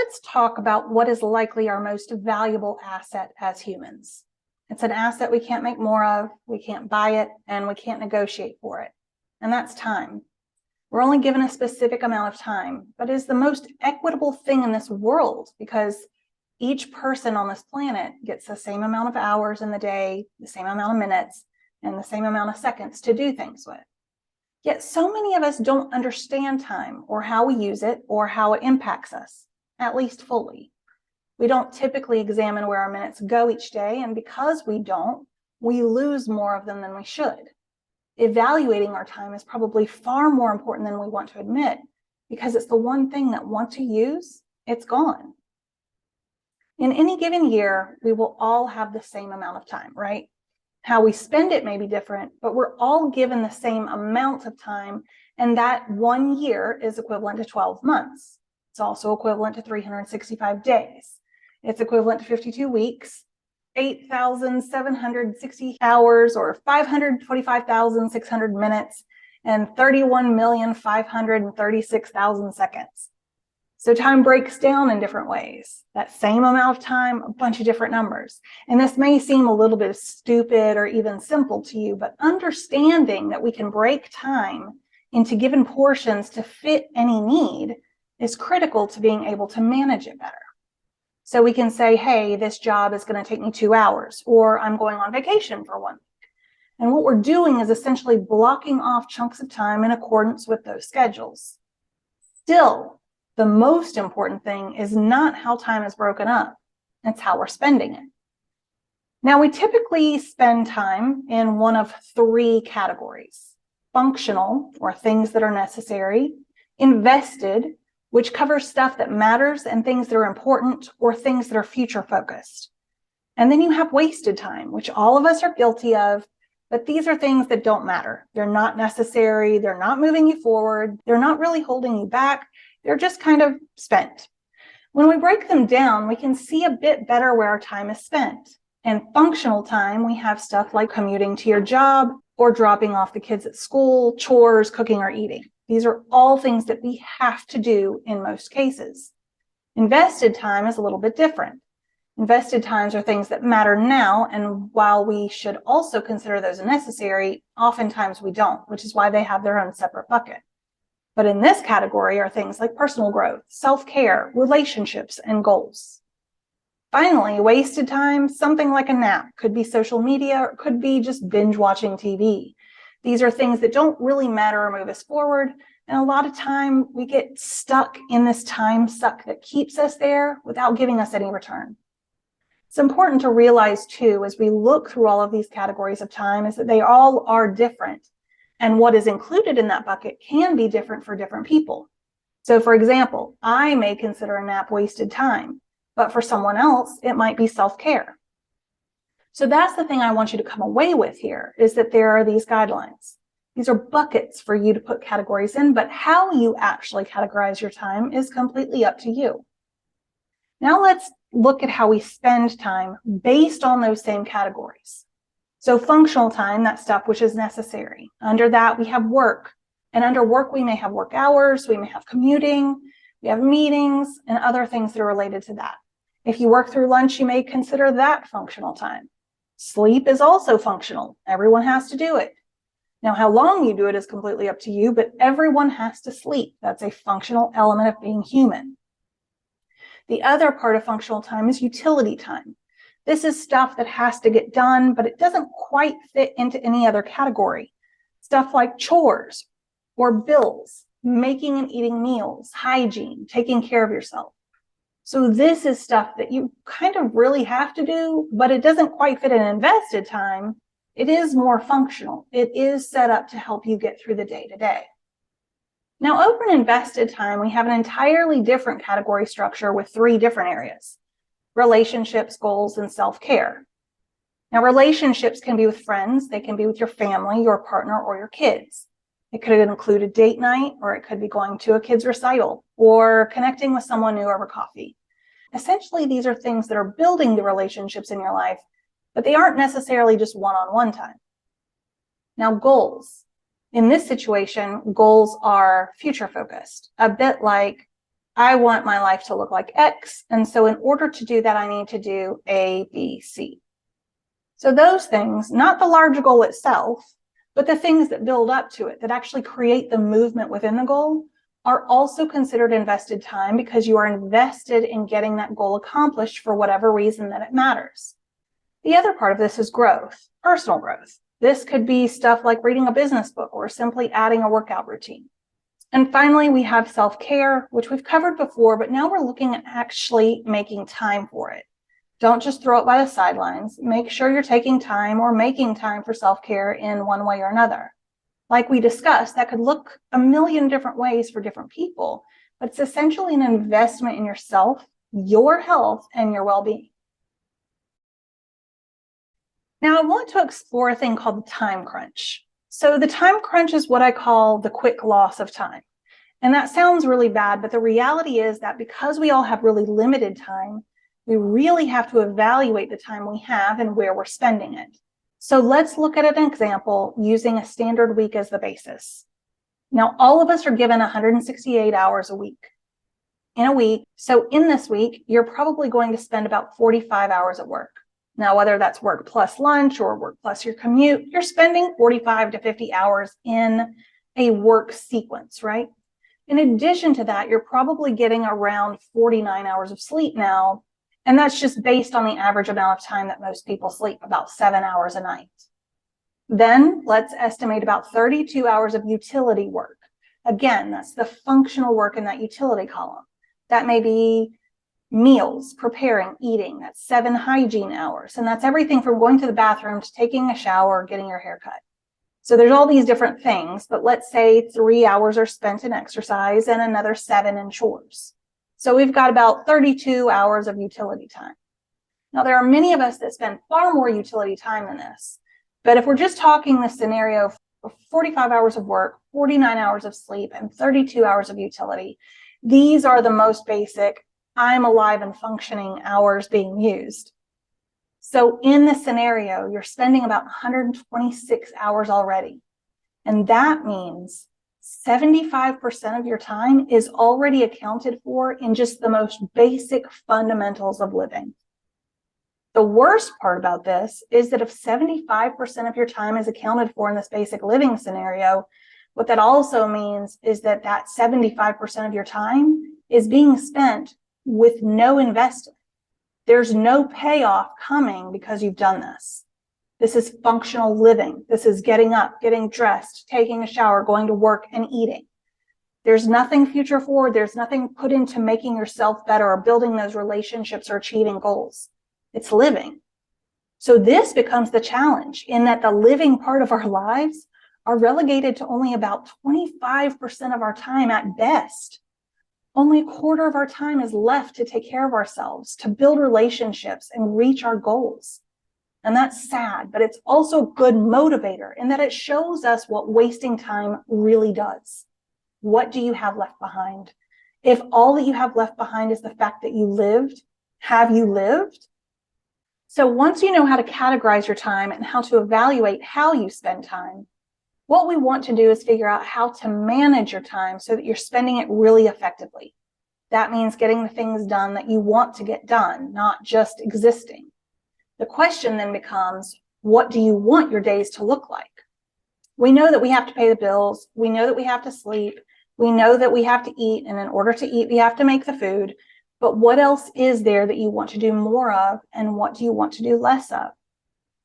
let's talk about what is likely our most valuable asset as humans. It's an asset we can't make more of, we can't buy it, and we can't negotiate for it. And that's time. We're only given a specific amount of time, but it is the most equitable thing in this world because each person on this planet gets the same amount of hours in the day, the same amount of minutes, and the same amount of seconds to do things with. Yet so many of us don't understand time or how we use it or how it impacts us, at least fully. We don't typically examine where our minutes go each day, and because we don't, we lose more of them than we should. Evaluating our time is probably far more important than we want to admit, because it's the one thing that once you use, it's gone. In any given year, we will all have the same amount of time, right? How we spend it may be different, but we're all given the same amount of time, and that 1 year is equivalent to 12 months. It's also equivalent to 365 days. It's equivalent to 52 weeks, 8,760 hours, or 525,600 minutes, and 31,536,000 seconds. So time breaks down in different ways. That same amount of time, a bunch of different numbers. And this may seem a little bit stupid or even simple to you, but understanding that we can break time into given portions to fit any need is critical to being able to manage it better. So we can say, hey, this job is going to take me 2 hours, or I'm going on vacation for 1 week. And what we're doing is essentially blocking off chunks of time in accordance with those schedules. Still, the most important thing is not how time is broken up, it's how we're spending it. Now, we typically spend time in one of 3 categories: functional, or things that are necessary; invested, which covers stuff that matters and things that are important, or things that are future focused. And then you have wasted time, which all of us are guilty of, but these are things that don't matter. They're not necessary, they're not moving you forward, they're not really holding you back, they're just kind of spent. When we break them down, we can see a bit better where our time is spent. In functional time, we have stuff like commuting to your job, or dropping off the kids at school, chores, cooking, or eating. These are all things that we have to do in most cases. Invested time is a little bit different. Invested times are things that matter now, and while we should also consider those necessary, oftentimes we don't, which is why they have their own separate bucket. But in this category are things like personal growth, self-care, relationships, and goals. Finally, wasted time, something like a nap, could be social media, or could be just binge watching TV. These are things that don't really matter or move us forward, and a lot of time we get stuck in this time suck that keeps us there without giving us any return. It's important to realize too, as we look through all of these categories of time, is that they all are different. And what is included in that bucket can be different for different people. So for example, I may consider a nap wasted time, but for someone else, it might be self-care. So that's the thing I want you to come away with here, is that there are these guidelines. These are buckets for you to put categories in, but how you actually categorize your time is completely up to you. Now let's look at how we spend time based on those same categories. So functional time, that's stuff which is necessary. Under that, we have work. And under work, we may have work hours, we may have commuting, we have meetings, and other things that are related to that. If you work through lunch, you may consider that functional time. Sleep is also functional. Everyone has to do it. Now, how long you do it is completely up to you, but everyone has to sleep. That's a functional element of being human. The other part of functional time is utility time. This is stuff that has to get done, but it doesn't quite fit into any other category. Stuff like chores or bills, making and eating meals, hygiene, taking care of yourself. So this is stuff that you kind of really have to do, but it doesn't quite fit in invested time. It is more functional. It is set up to help you get through the day-to-day. Now, over in invested time, we have an entirely different category structure with 3 different areas: relationships, goals, and self-care. Now, relationships can be with friends, they can be with your family, your partner, or your kids. It could include a date night, or it could be going to a kid's recital, or connecting with someone new over coffee. Essentially, these are things that are building the relationships in your life, but they aren't necessarily just one-on-one time. Now, goals. In this situation, goals are future-focused, a bit like I want my life to look like X. And so in order to do that, I need to do A, B, C. So those things, not the large goal itself, but the things that build up to it, that actually create the movement within the goal, are also considered invested time because you are invested in getting that goal accomplished for whatever reason that it matters. The other part of this is growth, personal growth. This could be stuff like reading a business book or simply adding a workout routine. And finally, we have self-care, which we've covered before, but now we're looking at actually making time for it. Don't just throw it by the sidelines. Make sure you're taking time or making time for self-care in one way or another. Like we discussed, that could look a million different ways for different people, but it's essentially an investment in yourself, your health, and your well-being. Now, I want to explore a thing called the time crunch. So the time crunch is what I call the quick loss of time. And that sounds really bad, but the reality is that because we all have really limited time, we really have to evaluate the time we have and where we're spending it. So let's look at an example using a standard week as the basis. Now, all of us are given 168 hours a week. In a week, so in this week, you're probably going to spend about 45 hours at work. Now, whether that's work plus lunch or work plus your commute, you're spending 45 to 50 hours in a work sequence, right? In addition to that, you're probably getting around 49 hours of sleep now, and that's just based on the average amount of time that most people sleep, about 7 hours a night. Then let's estimate about 32 hours of utility work. Again, that's the functional work in that utility column. That may be meals, preparing, eating. That's 7 hygiene hours. And that's everything from going to the bathroom to taking a shower, getting your hair cut. So there's all these different things, but let's say 3 hours are spent in exercise and another 7 in chores. So we've got about 32 hours of utility time. Now, there are many of us that spend far more utility time than this. But if we're just talking this scenario for 45 hours of work, 49 hours of sleep, and 32 hours of utility, these are the most basic, I'm alive and functioning hours being used. So in this scenario, you're spending about 126 hours already. And that means 75% of your time is already accounted for in just the most basic fundamentals of living. The worst part about this is that if 75% of your time is accounted for in this basic living scenario, what that also means is that that 75% of your time is being spent with no investment. There's no payoff coming because you've done this. This is functional living. This is getting up, getting dressed, taking a shower, going to work, and eating. There's nothing future forward. There's nothing put into making yourself better or building those relationships or achieving goals. It's living. So this becomes the challenge in that the living part of our lives are relegated to only about 25% of our time at best. Only a quarter of our time is left to take care of ourselves, to build relationships and reach our goals. And that's sad, but it's also a good motivator in that it shows us what wasting time really does. What do you have left behind? If all that you have left behind is the fact that you lived, have you lived? So once you know how to categorize your time and how to evaluate how you spend time, what we want to do is figure out how to manage your time so that you're spending it really effectively. That means getting the things done that you want to get done, not just existing. The question then becomes, what do you want your days to look like? We know that we have to pay the bills. We know that we have to sleep. We know that we have to eat. And in order to eat, we have to make the food. But what else is there that you want to do more of? And what do you want to do less of?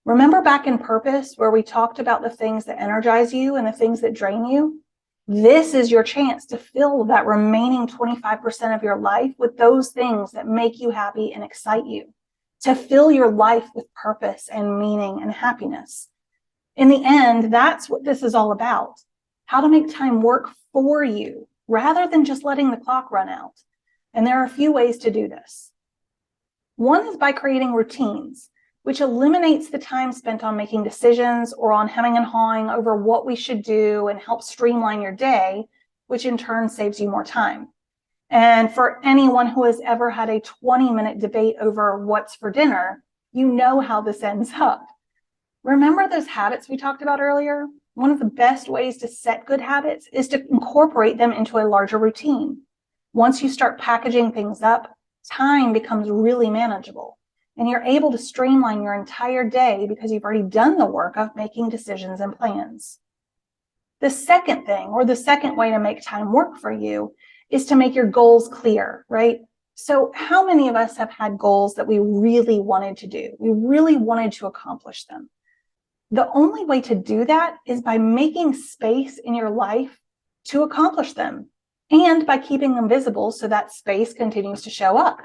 Remember back in Purpose where we talked about the things that energize you and the things that drain you? This is your chance to fill that remaining 25% of your life with those things that make you happy and excite you, to fill your life with purpose and meaning and happiness. In the end, that's what this is all about, how to make time work for you rather than just letting the clock run out. And there are a few ways to do this. One is by creating routines, which eliminates the time spent on making decisions or on hemming and hawing over what we should do and helps streamline your day, which in turn saves you more time. And for anyone who has ever had a 20-minute debate over what's for dinner, you know how this ends up. Remember those habits we talked about earlier? One of the best ways to set good habits is to incorporate them into a larger routine. Once you start packaging things up, time becomes really manageable, and you're able to streamline your entire day because you've already done the work of making decisions and plans. The second thing, or the second way to make time work for you, is to make your goals clear, right? So how many of us have had goals that we really wanted to do? We really wanted to accomplish them. The only way to do that is by making space in your life to accomplish them, and by keeping them visible so that space continues to show up.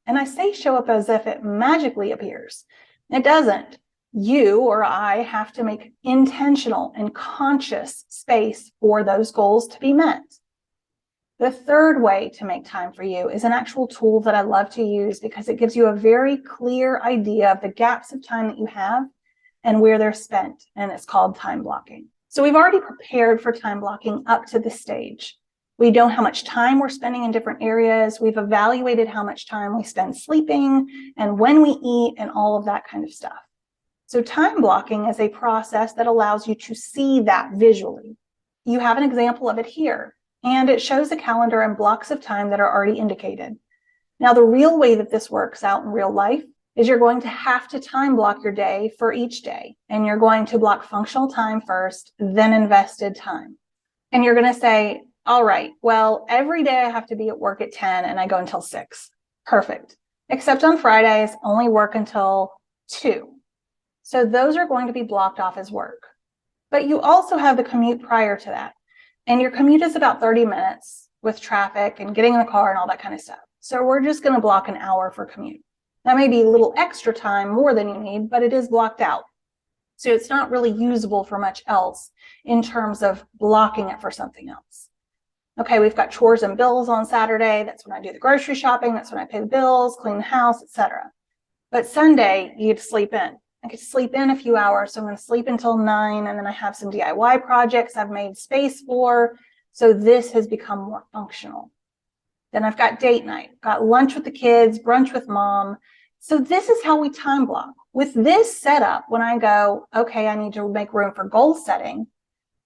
And I say show up as if it magically appears. It doesn't. You or I have to make intentional and conscious space for those goals to be met. The third way to make time for you is an actual tool that I love to use because it gives you a very clear idea of the gaps of time that you have and where they're spent, and it's called time blocking. So we've already prepared for time blocking up to this stage. We know how much time we're spending in different areas. We've evaluated how much time we spend sleeping and when we eat and all of that kind of stuff. So time blocking is a process that allows you to see that visually. You have an example of it here, and it shows a calendar and blocks of time that are already indicated. Now, the real way that this works out in real life is you're going to have to time block your day for each day, and you're going to block functional time first, then invested time. And you're going to say, all right, well, every day I have to be at work at 10 and I go until 6. Perfect. Except on Fridays, only work until 2. So those are going to be blocked off as work. But you also have the commute prior to that. And your commute is about 30 minutes with traffic and getting in the car and all that kind of stuff. So we're just going to block an hour for commute. That may be a little extra time, more than you need, but it is blocked out. So it's not really usable for much else in terms of blocking it for something else. Okay, we've got chores and bills on Saturday. That's when I do the grocery shopping. That's when I pay the bills, clean the house, etc. But Sunday, you get to sleep in. I get to sleep in a few hours, so I'm going to sleep until 9, and then I have some DIY projects I've made space for, so this has become more functional. Then I've got date night, got lunch with the kids, brunch with mom. So this is how we time block. With this setup, when I go, okay, I need to make room for goal setting,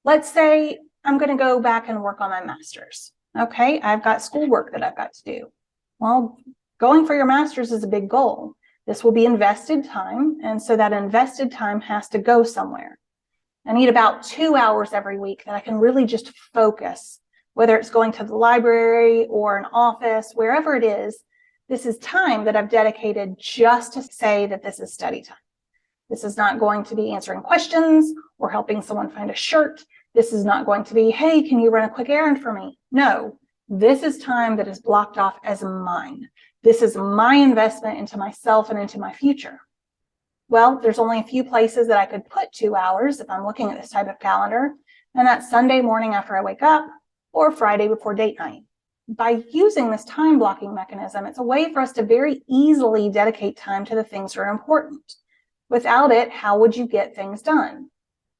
let's say I'm going to go back and work on my master's. Okay, I've got schoolwork that I've got to do. Well, going for your master's is a big goal. This will be invested time, and so that invested time has to go somewhere. I need about 2 hours every week that I can really just focus, whether it's going to the library or an office, wherever it is. This is time that I've dedicated just to say that this is study time. This is not going to be answering questions or helping someone find a shirt. This is not going to be, hey, can you run a quick errand for me? No, this is time that is blocked off as mine. This is my investment into myself and into my future. Well, there's only a few places that I could put 2 hours if I'm looking at this type of calendar, and that's Sunday morning after I wake up or Friday before date night. By using this time blocking mechanism, it's a way for us to very easily dedicate time to the things that are important. Without it, how would you get things done?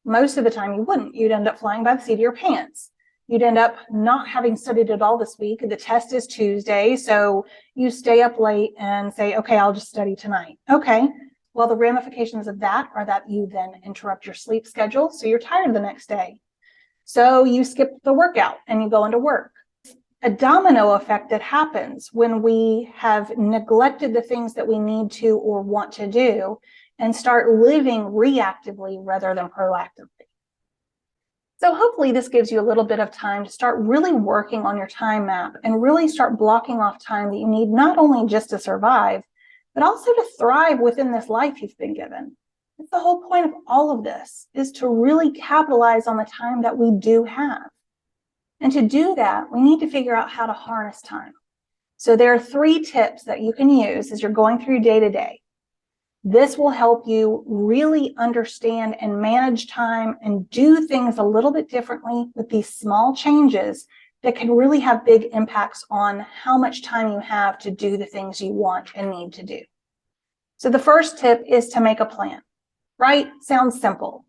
Most of the time you wouldn't. You'd end up flying by the seat of your pants. You'd end up not having studied at all this week. The test is Tuesday, so you stay up late and say, okay, I'll just study tonight. Okay, well, the ramifications of that are that you then interrupt your sleep schedule, so you're tired the next day. So you skip the workout and you go into work. A domino effect that happens when we have neglected the things that we need to or want to do and start living reactively rather than proactively. So hopefully this gives you a little bit of time to start really working on your time map and really start blocking off time that you need not only just to survive, but also to thrive within this life you've been given. That's the whole point of all of this, is to really capitalize on the time that we do have. And to do that, we need to figure out how to harness time. So there are 3 tips that you can use as you're going through day to day. This will help you really understand and manage time and do things a little bit differently with these small changes that can really have big impacts on how much time you have to do the things you want and need to do. So the first tip is to make a plan, right? Sounds simple.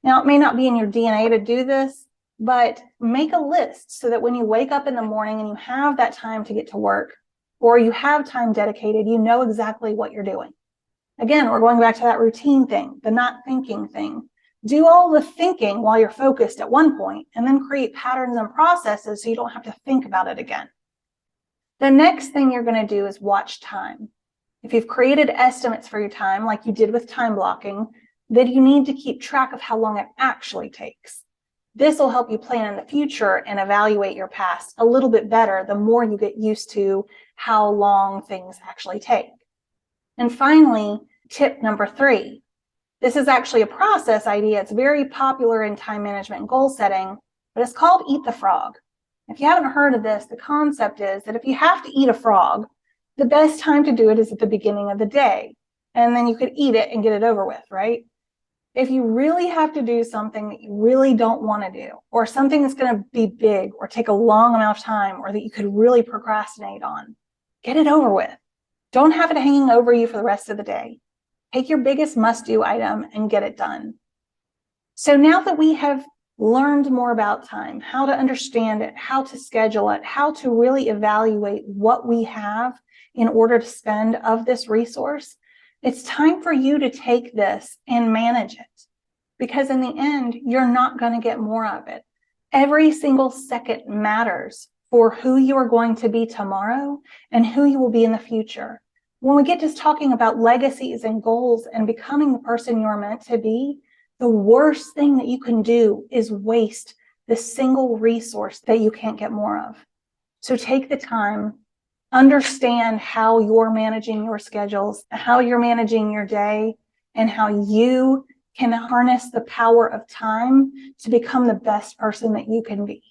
Now, it may not be in your DNA to do this, but make a list so that when you wake up in the morning and you have that time to get to work, or you have time dedicated, you know exactly what you're doing. Again, we're going back to that routine thing, the not thinking thing. Do all the thinking while you're focused at one point, and then create patterns and processes so you don't have to think about it again. The next thing you're going to do is watch time. If you've created estimates for your time, like you did with time blocking, then you need to keep track of how long it actually takes. This will help you plan in the future and evaluate your past a little bit better the more you get used to how long things actually take. And finally, tip number 3. This is actually a process idea. It's very popular in time management and goal setting, but it's called Eat the Frog. If you haven't heard of this, the concept is that if you have to eat a frog, the best time to do it is at the beginning of the day. And then you could eat it and get it over with, right? If you really have to do something that you really don't want to do, or something that's going to be big or take a long amount of time, or that you could really procrastinate on, get it over with. Don't have it hanging over you for the rest of the day. Take your biggest must-do item and get it done. So now that we have learned more about time, how to understand it, how to schedule it, how to really evaluate what we have in order to spend of this resource, it's time for you to take this and manage it. Because in the end, you're not going to get more of it. Every single second matters for who you are going to be tomorrow and who you will be in the future. When we get to talking about legacies and goals and becoming the person you're meant to be, the worst thing that you can do is waste the single resource that you can't get more of. So take the time, understand how you're managing your schedules, how you're managing your day, and how you can harness the power of time to become the best person that you can be.